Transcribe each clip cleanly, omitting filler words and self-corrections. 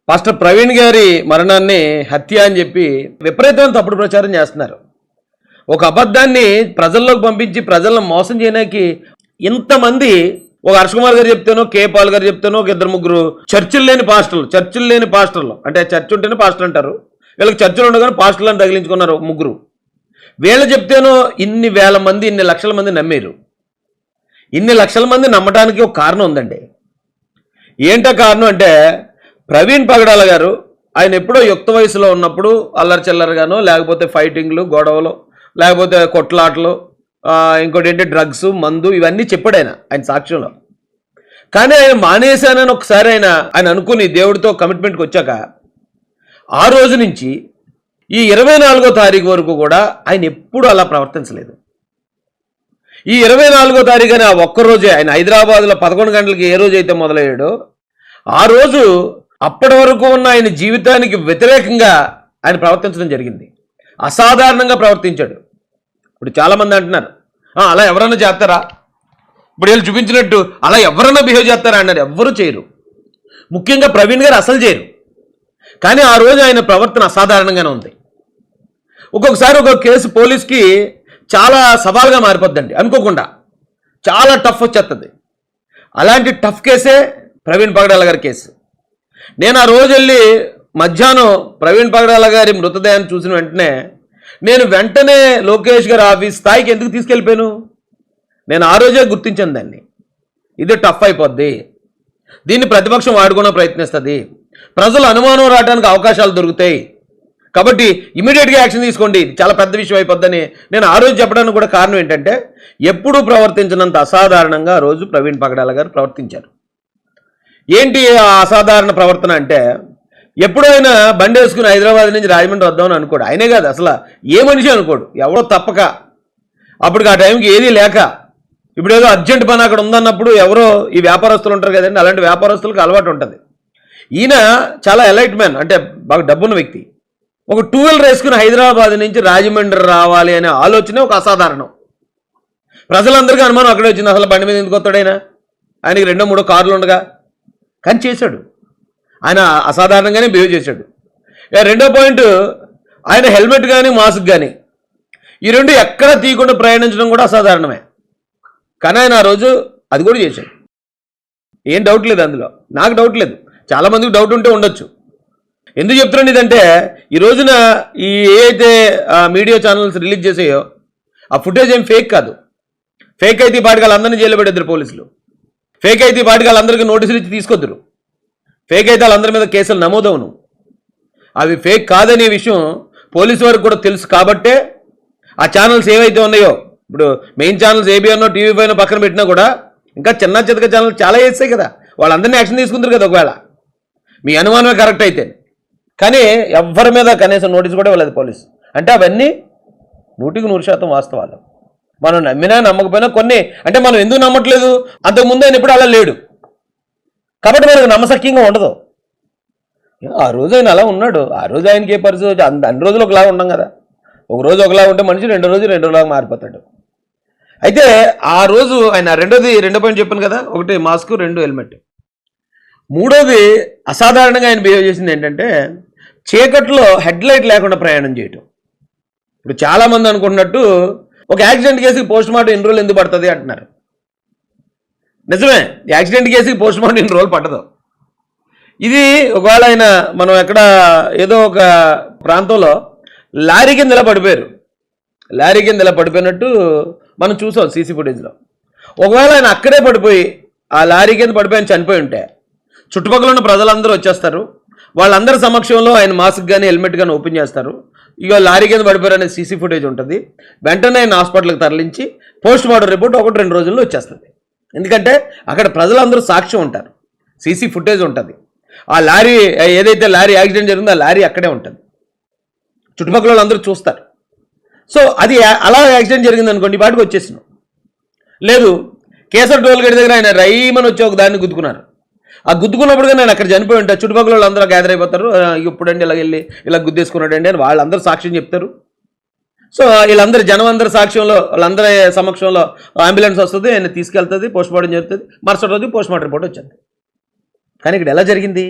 Pastor Praveen గారి మరణాన్ని హత్య అని చెప్పి విపరీతమైన తప్పుడు ప్రచారం చేస్తున్నారు. ఒక అబద్ధాన్ని ప్రజల్లోకి పంపించి ప్రజలను మోసం చేయడానికి ఇంతమంది, ఒక హర్ష కుమార్ గారు చెప్తానో, కే పాల్ గారు చెప్తానో, ఒక ఇద్దరు ముగ్గురు చర్చిలు లేని పాస్టర్లు అంటే చర్చ్ ఉంటేనే పాస్టర్లు అంటారు, వీళ్ళకి చర్చలు ఉండగానే పాస్టర్లు అని తగిలించుకున్నారు ముగ్గురు. వీళ్ళు చెప్తేనో ఇన్ని వేల మంది, ఇన్ని లక్షల మంది నమ్మారు. ఇన్ని లక్షల మంది నమ్మడానికి ఒక కారణం ఉందండి. ఏంటో కారణం అంటే, ప్రవీణ్ పగడాల గారు ఆయన ఎప్పుడో యుక్త వయసులో ఉన్నప్పుడు అల్లరి చిల్లరగానో, లేకపోతే ఫైటింగ్లు, గొడవలు, లేకపోతే కొట్లాటలు, ఇంకోటి ఏంటి డ్రగ్స్, మందు, ఇవన్నీ చెప్పాడు ఆయన సాక్ష్యంలో. కానీ ఆయన మానేశానని ఒకసారి ఆయన అనుకుని దేవుడితో కమిట్మెంట్కి వచ్చాక ఆ రోజు నుంచి ఈ 24వ తారీఖు వరకు కూడా ఆయన ఎప్పుడూ అలా ప్రవర్తించలేదు. ఈ 24వ తారీఖు అని ఆ ఒక్కరోజే ఆయన హైదరాబాద్లో 11 గంటలకి ఏ రోజు అయితే మొదలయ్యాడో ఆ రోజు అప్పటి వరకు ఉన్న ఆయన జీవితానికి వ్యతిరేకంగా ఆయన ప్రవర్తించడం జరిగింది. అసాధారణంగా ప్రవర్తించాడు. ఇప్పుడు చాలామంది అంటున్నారు, అలా ఎవరన్నా చేస్తారా, ఇప్పుడు వీళ్ళు చూపించినట్టు అలా ఎవరన్నా బిహేవ్ చేస్తారా అన్నారు. ఎవ్వరూ చేయరు. ముఖ్యంగా ప్రవీణ్ గారు అసలు చేయరు. కానీ ఆ రోజు ఆయన ప్రవర్తన అసాధారణంగానే ఉంది. ఒక్కొక్కసారి ఒక కేసు పోలీస్కి చాలా సవాల్గా మారిపోద్దండి. అనుకోకుండా చాలా టఫ్ వచ్చేస్తుంది. అలాంటి టఫ్ కేసే ప్రవీణ్ పగడాల గారి కేసు. నేను ఆ రోజు వెళ్ళి మధ్యాహ్నం ప్రవీణ్ పగడాల గారి మృతదేహాన్ని చూసిన వెంటనే లోకేష్ గారి ఆఫీస్ స్థాయికి ఎందుకు తీసుకెళ్ళిపోయాను? నేను ఆ రోజే గుర్తించాను దాన్ని. ఇది టఫ్ అయిపోద్ది, దీన్ని ప్రతిపక్షం వాడుకునే ప్రయత్నిస్తుంది, ప్రజలు అనుమానం రావడానికి అవకాశాలు దొరుకుతాయి, కాబట్టి ఇమీడియట్గా యాక్షన్ తీసుకోండి, చాలా పెద్ద విషయం అయిపోద్దని నేను ఆ రోజు చెప్పడానికి కూడా కారణం ఏంటంటే, ఎప్పుడూ ప్రవర్తించినంత అసాధారణంగా ఆ రోజు ప్రవీణ్ పగడాల గారు ప్రవర్తించారు. ఏంటి ఆ అసాధారణ ప్రవర్తన అంటే, ఎప్పుడూ ఆయన బండి వేసుకుని హైదరాబాద్ నుంచి రాజమండ్రి వద్దామని అనుకోడు. ఆయనే కాదు, అసలు ఏ మనిషి అనుకోడు. ఎవరో తప్పక, అప్పటికి ఆ టైంకి ఏదీ లేక, ఇప్పుడు ఏదో అర్జెంట్ పని అక్కడ ఉందన్నప్పుడు ఎవరో ఈ వ్యాపారస్తులు ఉంటారు కదండి, అలాంటి వ్యాపారస్తులకు అలవాటు ఉంటుంది. ఈయన చాలా ఎలైట్ మ్యాన్, అంటే బాగా డబ్బున్న వ్యక్తి. ఒక 2 వీలర్ వేసుకుని హైదరాబాద్ నుంచి రాజమండ్రి రావాలి అనే ఆలోచనే ఒక అసాధారణం. ప్రజలందరికీ అనుమానం అక్కడే వచ్చింది, అసలు బండి మీద ఎందుకు వస్తాడైనా, ఆయనకి 2-3 కార్లు ఉండగా. కానీ చేశాడు, ఆయన అసాధారణంగానే బిహేవ్ చేశాడు. రెండో పాయింట్, ఆయన హెల్మెట్ కానీ మాస్క్ కానీ ఈ రెండు ఎక్కడ తీయకుండా ప్రయాణించడం కూడా అసాధారణమే. కానీ ఆయన ఆ రోజు అది కూడా చేశాడు. ఏం డౌట్ లేదు అందులో, నాకు డౌట్ లేదు, చాలామందికి డౌట్ ఉంటే ఉండొచ్చు. ఎందుకు చెప్తున్నాను ఇదంటే, ఈ రోజున ఈ ఏ అయితే మీడియా ఛానల్స్ రిలీజ్ చేసాయో ఆ ఫుటేజ్ ఏం ఫేక్ కాదు. ఫేక్ అయితే ఈ పాటికి వాళ్ళందరినీ జైలు పెడతారు పోలీసులు. ఫేక్ అయితే ఈ పాటికి వాళ్ళందరికీ నోటీసులు ఇచ్చి తీసుకొద్దురు. ఫేక్ అయితే వాళ్ళందరి మీద కేసులు నమోదవును. అవి ఫేక్ కాదనే విషయం పోలీసు వారికి కూడా తెలుసు. కాబట్టే ఆ ఛానల్స్ ఏవైతే ఉన్నాయో, ఇప్పుడు మెయిన్ ఛానల్స్ ఏబిఎన్నో, టీవీ5 పక్కన పెట్టినా కూడా ఇంకా చిన్న చితక ఛానల్స్ చాలా వేస్తాయి కదా, వాళ్ళందరినీ యాక్షన్ తీసుకుంటారు కదా ఒకవేళ మీ అనుమానమే కరెక్ట్ అయితే. కానీ ఎవ్వరి మీద కనీసం నోటీస్ కూడా ఇవ్వలేదు పోలీసు. అంటే అవన్నీ 100% వాస్తవాలు. మనం నమ్మినా నమ్మకపోయినా కొన్ని, అంటే మనం ఎందుకు నమ్మట్లేదు, అంతకుముందు ఆయన ఎప్పుడు అలా లేడు కాబట్టి మనకు నమ్మశక్యంగా ఉండదు. ఆ రోజు ఆయన అలా ఉన్నాడు. ఆ రోజు ఆయనకి ఏ పరిస్థితి, అన్ని రోజులు ఒకలా ఉండం కదా. ఒక రోజు ఒకలా ఉంటే మనిషి రెండోలాగా మారిపోతాడు. అయితే ఆ రోజు ఆయన రెండో పాయింట్ చెప్పాను కదా, 1 మాస్క్, 2 హెల్మెట్. మూడోది అసాధారణంగా ఆయన బిహేవ్ చేసింది ఏంటంటే, చీకట్లో హెడ్లైట్ లేకుండా ప్రయాణం చేయటం. ఇప్పుడు చాలామంది అనుకుంటున్నట్టు ఒక యాక్సిడెంట్ కేసుకి పోస్ట్-మార్టం ఎన్ని రోజులు ఎందుకు పడుతుంది అంటున్నారు. నిజమే, యాక్సిడెంట్ కేసుకి పోస్ట్-మార్టం ఎన్ని రోజులు పట్టదు. ఇది ఒకవేళ ఆయన మనం ఎక్కడ ఏదో ఒక ప్రాంతంలో లారీ కింద ఇలా పడిపోయారు, లారీ కింద ఇలా పడిపోయినట్టు మనం చూసాం సీసీ ఫుటేజ్లో. ఒకవేళ ఆయన అక్కడే పడిపోయి ఆ లారీ కింద పడిపోయి చనిపోయి ఉంటే చుట్టుపక్కల ఉన్న ప్రజలందరూ వచ్చేస్తారు, వాళ్ళందరి సమక్షంలో ఆయన మాస్క్ కానీ హెల్మెట్ కానీ ఓపెన్ చేస్తారు. ఇక లారీ కింద పడిపోయారు అనే సీసీ ఫుటేజ్ ఉంటుంది. వెంటనే ఆయన హాస్పిటల్కి తరలించి పోస్ట్-మార్టం రిపోర్ట్ 1-2 రోజుల్లో వచ్చేస్తుంది. ఎందుకంటే అక్కడ ప్రజలందరూ సాక్ష్యం ఉంటారు, సీసీ ఫుటేజ్ ఉంటుంది. ఆ లారీ ఏదైతే లారీ యాక్సిడెంట్ జరిగిందో ఆ లారీ అక్కడే ఉంటుంది, చుట్టుపక్కల వాళ్ళందరూ చూస్తారు. సో అది అలా యాక్సిడెంట్ జరిగింది అనుకోండి, వాటికి వచ్చేసినాం. లేదు, కేసర్ టోల్గేట్ దగ్గర ఆయన రైమని వచ్చి ఒక దాన్ని గుద్దుకున్నారు. ఆ గుద్దుకున్నప్పుడు నేను అక్కడ చనిపోయి ఉంటా, చుట్టుపక్కల వాళ్ళందరూ గ్యాదర్ అయిపోతారు. ఇప్పుడండి ఇలా వెళ్ళి ఇలా గుద్దేసుకున్నాడండి అని వాళ్ళందరూ సాక్ష్యం చెప్తారు. సో వీళ్ళందరూ జనం అందరి సాక్ష్యంలో, వాళ్ళందరి సమక్షంలో అంబులెన్స్ వస్తుంది, ఆయన తీసుకెళ్తుంది, పోస్ట్-మార్టం జరుగుతుంది, మరుసటి రోజు పోస్ట్-మార్టం రిపోర్ట్ వచ్చింది. కానీ ఇక్కడ ఎలా జరిగింది?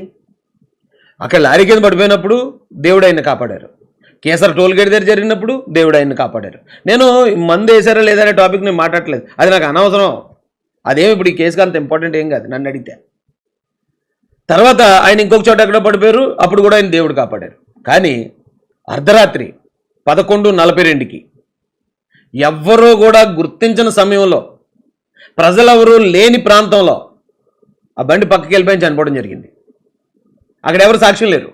అక్కడ లారీ కింద పడిపోయినప్పుడు దేవుడు ఆయన్ని కాపాడారు. కేసర్ టోల్ గేట్ దగ్గర జరిగినప్పుడు దేవుడు ఆయన్ని కాపాడారు. నేను మందు వేసారా లేదా అనే టాపిక్ నేను మాట్లాడలేదు, అది నాకు అనవసరం. అదేమి ఇప్పుడు ఈ కేసుకి అంత ఇంపార్టెంట్ ఏం కాదు నన్ను అడిగితే. తర్వాత ఆయన ఇంకొక చోట ఎక్కడో పడిపోయారు, అప్పుడు కూడా ఆయన దేవుడు కాపాడారు. కానీ అర్ధరాత్రి 11:42కి ఎవ్వరూ కూడా గుర్తించిన సమయంలో, ప్రజలెవరూ లేని ప్రాంతంలో ఆ బండి పక్కకి వెళ్ళిపోయి చనిపోవడం జరిగింది. అక్కడ ఎవరు సాక్ష్యం లేరు.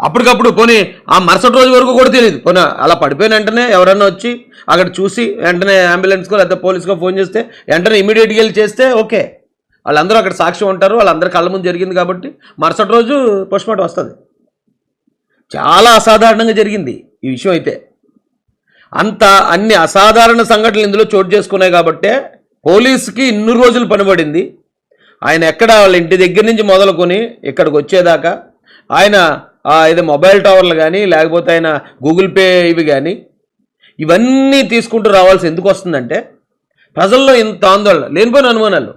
అప్పటికప్పుడు పోనీ ఆ మరుసటి రోజు వరకు కూడా తెలియదు. పోనీ అలా పడిపోయిన వెంటనే ఎవరన్నా వచ్చి అక్కడ చూసి వెంటనే అంబులెన్స్కో లేదా పోలీస్కో ఫోన్ చేస్తే వెంటనే ఇమీడియట్గా వెళ్ళి చేస్తే ఓకే, వాళ్ళందరూ అక్కడ సాక్ష్యం ఉంటారు, వాళ్ళందరూ కళ్ళ ముందు జరిగింది కాబట్టి మరుసటి రోజు పోస్ట్మార్టం వస్తుంది. చాలా అసాధారణంగా జరిగింది ఈ విషయం. అయితే అన్ని అసాధారణ సంఘటనలు ఇందులో చోటు చేసుకున్నాయి కాబట్టే పోలీసుకి ఇన్ని రోజులు పనిపడింది. ఆయన ఎక్కడ వాళ్ళ ఇంటి దగ్గర నుంచి మొదలుకొని ఇక్కడికి వచ్చేదాకా ఆయన ఏదో మొబైల్ టవర్లు కానీ లేకపోతే ఆయన గూగుల్ పే ఇవి కానీ ఇవన్నీ తీసుకుంటూ రావాల్సి ఎందుకు వస్తుందంటే ప్రజల్లో ఇంత ఆందోళన, లేనిపోయిన అనుమానాలు,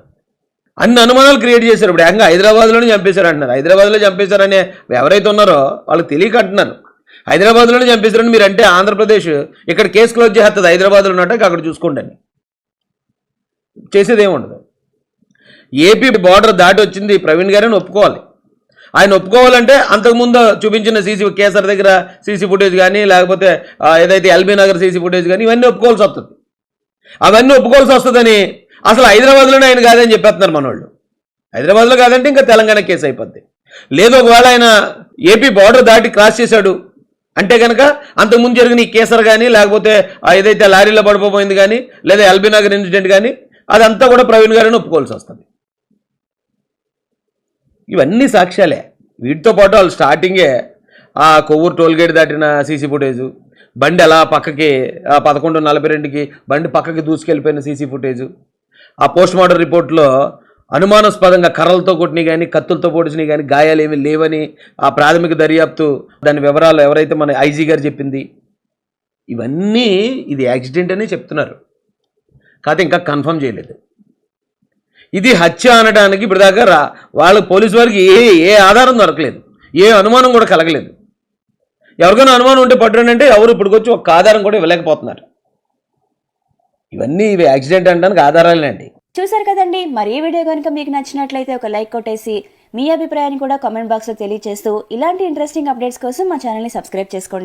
అన్ని అనుమానాలు క్రియేట్ చేశారు. ఇప్పుడు ఏకంగా హైదరాబాద్లోనే చంపేశారు అంటున్నారు. హైదరాబాద్లో చంపేశారనే ఎవరైతే ఉన్నారో వాళ్ళకి తెలియక అంటున్నారు. హైదరాబాద్లోనే చంపేశారని మీరు అంటే ఆంధ్రప్రదేశ్ ఇక్కడ కేసు క్లోజ్ చేస్తుంది, హైదరాబాద్లో ఉన్నట్టు అక్కడ చూసుకోండి అని. చేసేది ఏముండదు. ఏపీ బార్డర్ దాటి వచ్చింది ప్రవీణ్ గారని ఒప్పుకోవాలి. ఆయన ఒప్పుకోవాలంటే అంతకుముందు చూపించిన కేసర్ దగ్గర సీసీ ఫుటేజ్ కానీ లేకపోతే ఏదైతే ఎల్బీ నగర్ సీసీ ఫుటేజ్ కానీ ఇవన్నీ ఒప్పుకోవాల్సి వస్తుంది. అవన్నీ ఒప్పుకోవాల్సి వస్తుందని అసలు హైదరాబాద్లోనే ఆయన కాదని చెప్పేస్తున్నారు మనోళ్ళు. హైదరాబాద్లో కాదంటే ఇంకా తెలంగాణ కేసు అయిపోద్ది. లేదు ఒకవేళ ఆయన ఏపీ బార్డర్ దాటి క్రాస్ చేశాడు అంటే కనుక అంతకుముందు జరిగిన ఈ కేసర్ కానీ లేకపోతే ఏదైతే లారీలో పడిపోయింది కానీ లేదా ఎల్బీ నగర్ ఇన్సిడెంట్ కానీ అదంతా కూడా ప్రవీణ్ గారిని ఒప్పుకోవాల్సి వస్తుంది. ఇవన్నీ సాక్ష్యాలే. వీటితో పాటు వాళ్ళు స్టార్టింగే ఆ కొవ్వూరు టోల్గేట్ దాటిన సీసీ ఫుటేజు, బండి అలా పక్కకి 11:42కి బండి పక్కకి దూసుకెళ్ళిపోయిన సీసీ ఫుటేజు, ఆ పోస్ట్ మార్టం రిపోర్ట్లో అనుమానాస్పదంగా కర్రలతో కొట్టినవి కానీ కత్తులతో పొడిచినవి కానీ గాయాలు ఏమీ లేవని ఆ ప్రాథమిక దర్యాప్తు దాని వివరాలు ఎవరైతే మన ఐజీ గారు చెప్పింది, ఇవన్నీ ఇది యాక్సిడెంట్ అని చెప్తున్నారు. కాకపోతే ఇంకా కన్ఫర్మ్ చేయలేదు. ఇది హత్య అనడానికి ఇప్పటిదాకా వాళ్ళ పోలీసు వారికి ఏ ఆధారం దొరకలేదు, ఏ అనుమానం కూడా కలగలేదు. ఎవరికైనా అనుమానం ఉంటే పట్టురండి అంటే ఎవరు ఇప్పటికొచ్చి ఒక ఆధారం కూడా ఇవ్వలేకపోతున్నారు. ఇవన్నీ ఇవి యాక్సిడెంట్ అనడానికి ఆధారాలేండి. చూసారు కదండి. మరి ఈ వీడియో కనుక మీకు నచ్చినట్లయితే ఒక లైక్ కొట్టేసి మీ అభిప్రాయాన్ని కూడా కామెంట్ బాక్స్లో తెలియజేస్తూ ఇలాంటి ఇంట్రెస్టింగ్ అప్డేట్స్ కోసం మా ఛానల్ని సబ్స్క్రైబ్ చేసుకోండి.